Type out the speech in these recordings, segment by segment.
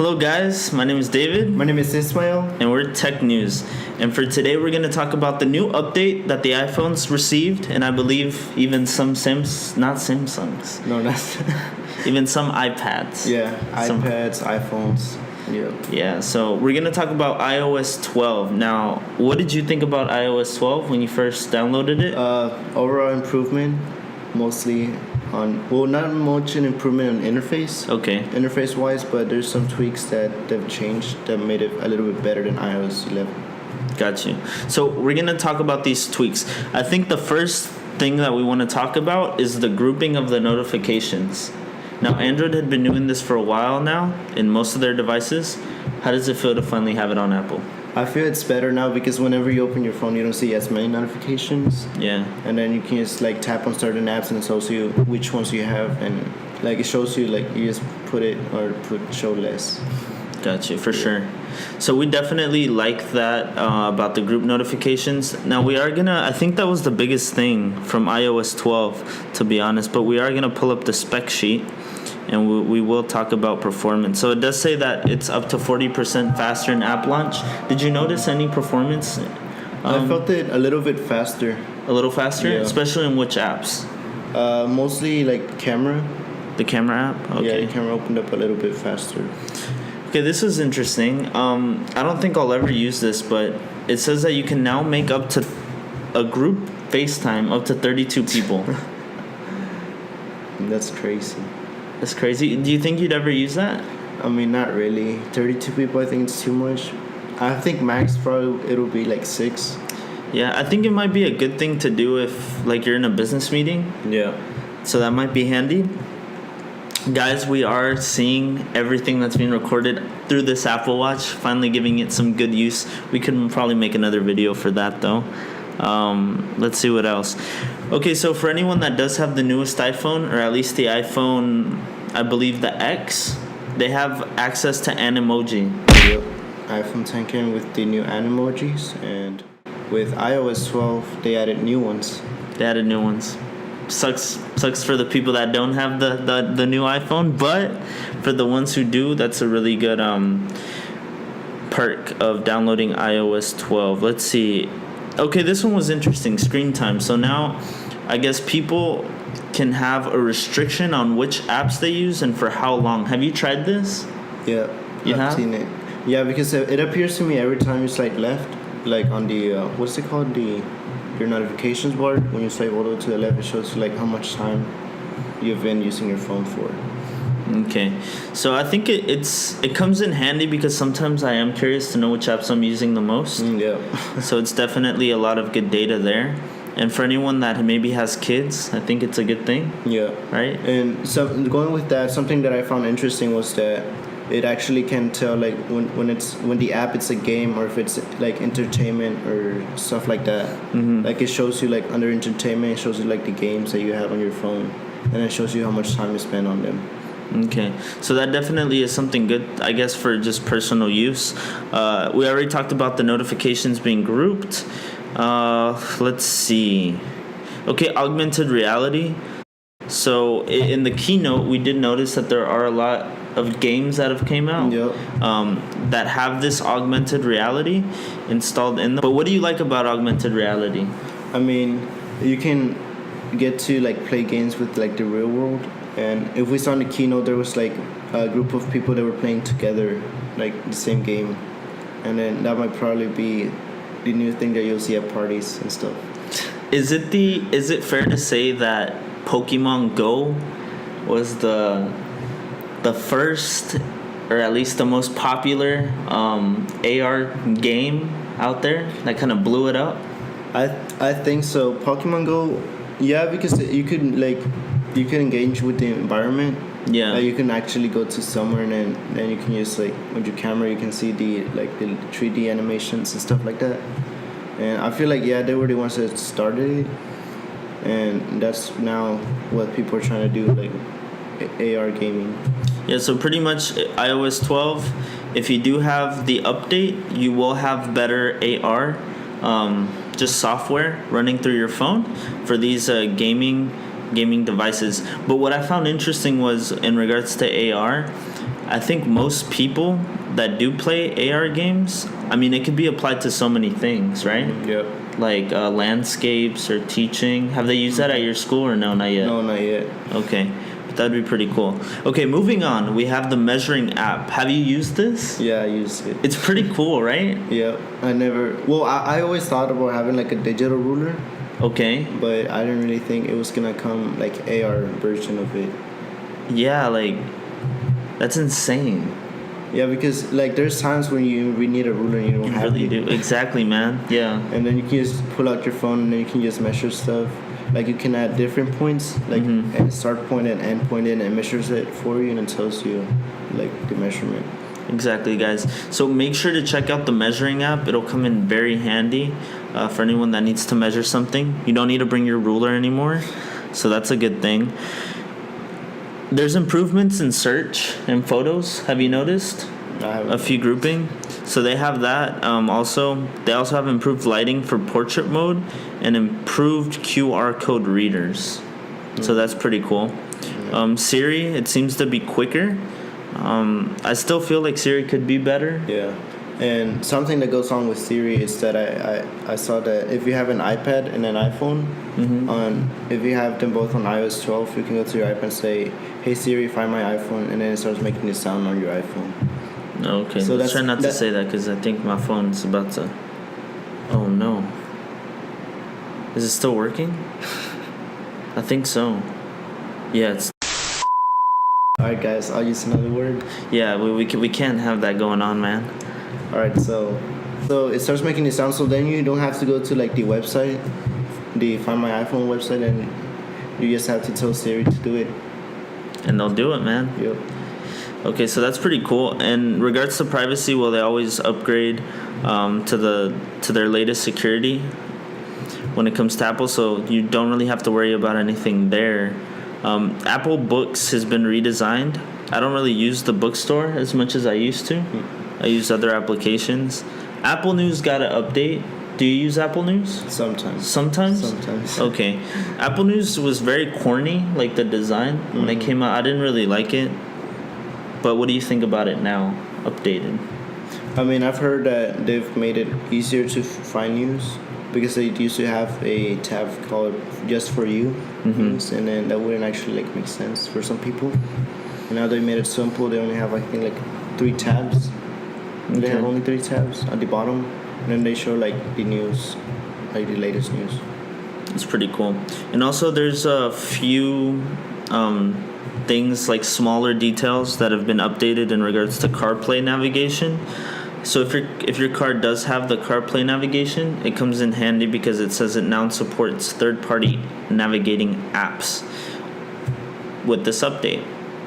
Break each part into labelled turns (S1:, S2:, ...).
S1: Hello guys, my name is David.
S2: My name is Ismail.
S1: And we're Tech News. And for today we're going to talk about the new update that the iPhones received, and I believe even some not Samsungs.
S2: No, that's...
S1: even some iPads.
S2: Yeah, iPads, iPhones.
S1: Yeah, so we're going to talk about iOS 12. Now, what did you think about iOS 12 when you first downloaded it?
S2: Overall improvement, mostly on... Well, not much an improvement on interface.
S1: Okay.
S2: Interface-wise, but there's some tweaks that they've changed that made it a little bit better than iOS 11.
S1: Got you. So we're going to talk about these tweaks. I think the first thing that we want to talk about is the grouping of the notifications. Now, Android had been doing this for a while now in most of their devices. How does it feel to finally have it on Apple?
S2: I feel it's better now because whenever you open your phone, you don't see as many notifications.
S1: Yeah.
S2: And then you can just like tap on certain apps and it shows you which ones you have, and like it shows you like you just put it or put show less.
S1: Gotcha, for sure. So we definitely like that about the group notifications. Now we are gonna, I think that was the biggest thing from iOS 12, to be honest, but we are gonna pull up the spec sheet and we will talk about performance. So it does say that it's up to 40% faster in app launch. Did you notice any performance?
S2: I felt it a little bit faster.
S1: A little faster?
S2: Yeah.
S1: Especially in which apps?
S2: Mostly like camera.
S1: The camera app? Okay.
S2: Yeah, the camera opened up a little bit faster.
S1: Okay, this is interesting. I don't think I'll ever use this, but it says that you can now make up to a group FaceTime up to 32 people.
S2: That's crazy.
S1: That's crazy. Do you think you'd ever use that?
S2: I mean, not really. 32 people, I think it's too much. I think max probably it'll be like 6.
S1: Yeah, I think it might be a good thing to do if like you're in a business meeting.
S2: Yeah.
S1: So that might be handy. Guys, we are seeing everything that's being recorded through this Apple Watch, finally giving it some good use. We could probably make another video for that, though. Let's see what else. Okay, so for anyone that does have the newest iPhone, or at least the iPhone, I believe the X, they have access to Animoji.
S2: Yep. iPhone 10 came with the new Animojis, and with iOS 12, they added new ones. Sucks for the people that don't have the new iPhone, but for the ones who do, that's a really good perk of downloading iOS 12. Let's see. Okay, this one was interesting. Screen time. So now I guess people can have a restriction on which apps they use and for how long. Have you tried this? Yeah, I've seen it. Yeah, because it appears to me every time you swipe left, like on the what's it called, your notifications bar, when you swipe all the way to the left, it shows you like how much time you've been using your phone for.
S1: Okay, so I think it comes in handy because sometimes I am curious to know which apps I'm using the most.
S2: Yeah.
S1: So it's definitely a lot of good data there. And for anyone that maybe has kids, I think it's a good thing.
S2: Yeah.
S1: Right?
S2: And so going with that, something that I found interesting was that it actually can tell like when the app it's a game or if it's like entertainment or stuff like that.
S1: Mm-hmm.
S2: Like it shows you like under entertainment, it shows you like the games that you have on your phone, and it shows you how much time you spend on them.
S1: Okay, so that definitely is something good, I guess, for just personal use. We already talked about the notifications being grouped. Let's see. Okay, augmented reality. So in the keynote, we did notice that there are a lot of games that have came out that have this augmented reality installed in them. But what do you like about augmented reality?
S2: I mean, you can get to like play games with like the real world. And if we saw in the keynote, there was like a group of people that were playing together, like the same game, and then that might probably be the new thing that you'll see at parties and stuff.
S1: Is it fair to say that Pokemon Go was the first, or at least the most popular AR game out there that kind of blew it up?
S2: I think so. Pokemon Go, yeah, because you can engage with the environment.
S1: Yeah.
S2: You can actually go to somewhere and then you can use like with your camera you can see the 3D animations and stuff like that. And I feel like they were the ones that started it, and that's now what people are trying to do, like AR gaming.
S1: Yeah, so pretty much iOS 12, if you do have the update, you will have better AR, just software running through your phone for these gaming devices. But what I found interesting was in regards to AR, I think most people that do play AR games, I mean, it could be applied to so many things, right?
S3: Yep.
S1: Like landscapes or teaching. Have they used that at your school or no? Not yet.
S3: No, not yet.
S1: Okay, but that'd be pretty cool. Okay, moving on. We have the measuring app. Have you used this?
S3: Yeah, I used it.
S1: It's pretty cool, right?
S3: Yep. I always thought about having like a digital ruler,
S1: Okay.
S3: but I didn't really think it was gonna come like AR version of it.
S1: Yeah, like that's insane.
S3: Yeah, because like there's times when we need a ruler and you don't
S1: You
S3: have
S1: really
S3: it.
S1: do. Exactly, man. Yeah.
S3: And then you can just pull out your phone and then you can just measure stuff. Like you can add different points, like and start point and end point, and it measures it for you and it tells you like the measurement.
S1: Exactly, guys. So make sure to check out the measuring app. It'll come in very handy for anyone that needs to measure something. You don't need to bring your ruler anymore, so that's a good thing. There's improvements in search and photos. Have you noticed?
S3: I have
S1: A few grouping. So they have that. They also have improved lighting for portrait mode and improved QR code readers. So that's pretty cool. Siri, it seems to be quicker. I still feel like Siri could be better.
S3: Yeah. And something that goes on with Siri is that I saw that if you have an iPad and an iPhone, if you have them both on iOS 12, you can go to your iPad and say, "Hey Siri, find my iPhone," and then it starts making the sound on your iPhone.
S1: Okay,
S3: So
S1: let's try
S3: that's-
S1: not to
S3: that-
S1: say that because I think my phone's about to. Oh no. Is it still working? I think so. Yeah, it's.
S3: All right, guys, I'll use another word.
S1: Yeah, we can't have that going on, man.
S3: All right, so it starts making the sound. So then you don't have to go to like the website, the Find My iPhone website, and you just have to tell Siri to do it.
S1: And they'll do it, man.
S3: Yep.
S1: Okay, so that's pretty cool. And regards to privacy, well, they always upgrade to their latest security when it comes to Apple, so you don't really have to worry about anything there. Apple Books has been redesigned. I don't really use the bookstore as much as I used to. I use other applications. Apple News got an update. Do you use Apple News?
S3: Sometimes.
S1: Sometimes? Okay. Apple News was very corny, like the design. When it came out, I didn't really like it. But what do you think about it now, updated?
S3: I mean, I've heard that they've made it easier to find news because they used to have a tab called Just For You news, and then that wouldn't actually like make sense for some people. And now they made it simple. They only have, I think, like 3 tabs. They have only 3 tabs at the bottom, and then they show like the news, like the latest news.
S1: It's pretty cool. And also there's a few things like smaller details that have been updated in regards to CarPlay navigation. So if your car does have the CarPlay navigation, it comes in handy because it says it now supports third-party navigating apps with this update.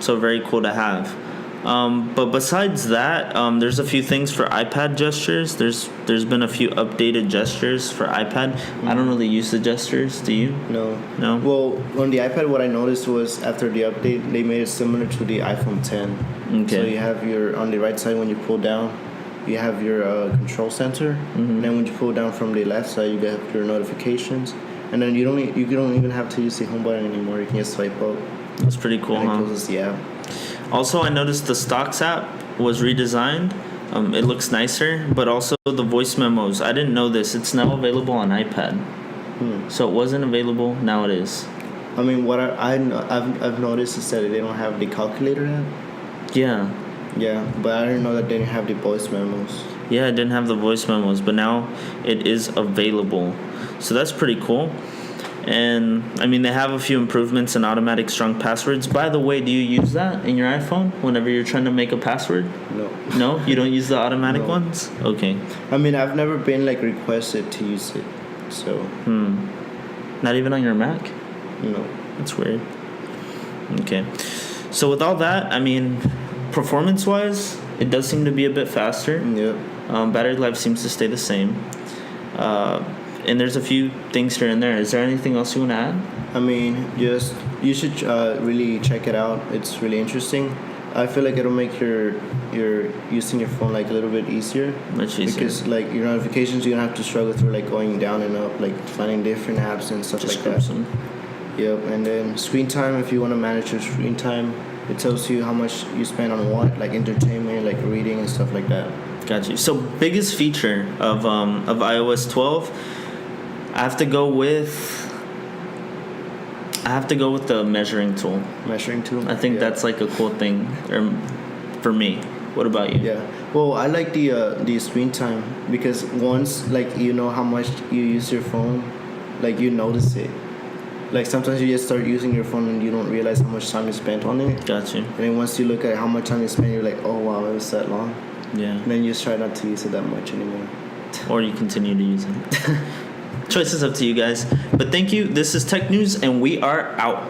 S1: So very cool to have. But besides that, there's a few things for iPad gestures. There's been a few updated gestures for iPad. I don't really use the gestures. Do you?
S3: No.
S1: No?
S3: Well, on the iPad, what I noticed was after the update, they made it similar to the iPhone 10.
S1: Okay.
S3: So you have on the right side when you pull down, you have your control center, and then when you pull down from the left side, you get your notifications, and then you don't even have to use the home button anymore. You can just swipe up.
S1: That's pretty cool,
S3: And it
S1: huh?
S3: closes the app.
S1: Also, I noticed the Stocks app was redesigned. It looks nicer, but also the voice memos. I didn't know this. It's now available on iPad. So it wasn't available. Now it is.
S3: I mean, what I've noticed is that they don't have the calculator app.
S1: Yeah.
S3: Yeah, but I didn't know that they didn't have the voice memos.
S1: Yeah, I didn't have the voice memos, but now it is available. So that's pretty cool. And I mean, they have a few improvements in automatic strong passwords. By the way, do you use that in your iPhone whenever you're trying to make a password?
S3: No.
S1: No? You don't use the automatic
S3: No.
S1: ones? Okay.
S3: I mean, I've never been like requested to use it, so
S1: Not even on your Mac?
S3: no.
S1: That's weird. Okay. So with all that, I mean, performance-wise, it does seem to be a bit faster.
S3: Yeah.
S1: Battery life seems to stay the same. And there's a few things here and there. Is there anything else you want to add?
S3: I mean, you should really check it out. It's really interesting. I feel like it'll make your using your phone like a little bit easier.
S1: Much easier.
S3: Because like your notifications, you don't have to struggle through like going down and up, like finding different apps and stuff
S1: Just
S3: like
S1: group
S3: that.
S1: some.
S3: Yep. And then screen time, if you want to manage your screen time, It tells you how much you spend on what, like entertainment, like reading and stuff like that.
S1: Got you. So biggest feature of iOS 12, I have to go with the measuring tool.
S3: Measuring tool.
S1: I think that's like a cool thing for me. What about you?
S3: Yeah. Well, I like the screen time because once like you know how much you use your phone, like you notice it. Like sometimes you just start using your phone and you don't realize how much time you spent on it.
S1: Got you.
S3: And then once you look at how much time you spend, you're like, oh wow, it was that long.
S1: Yeah.
S3: And then you just try not to use it that much anymore.
S1: Or you continue to use it. Choice is up to you guys. But thank you. This is Tech News, and we are out.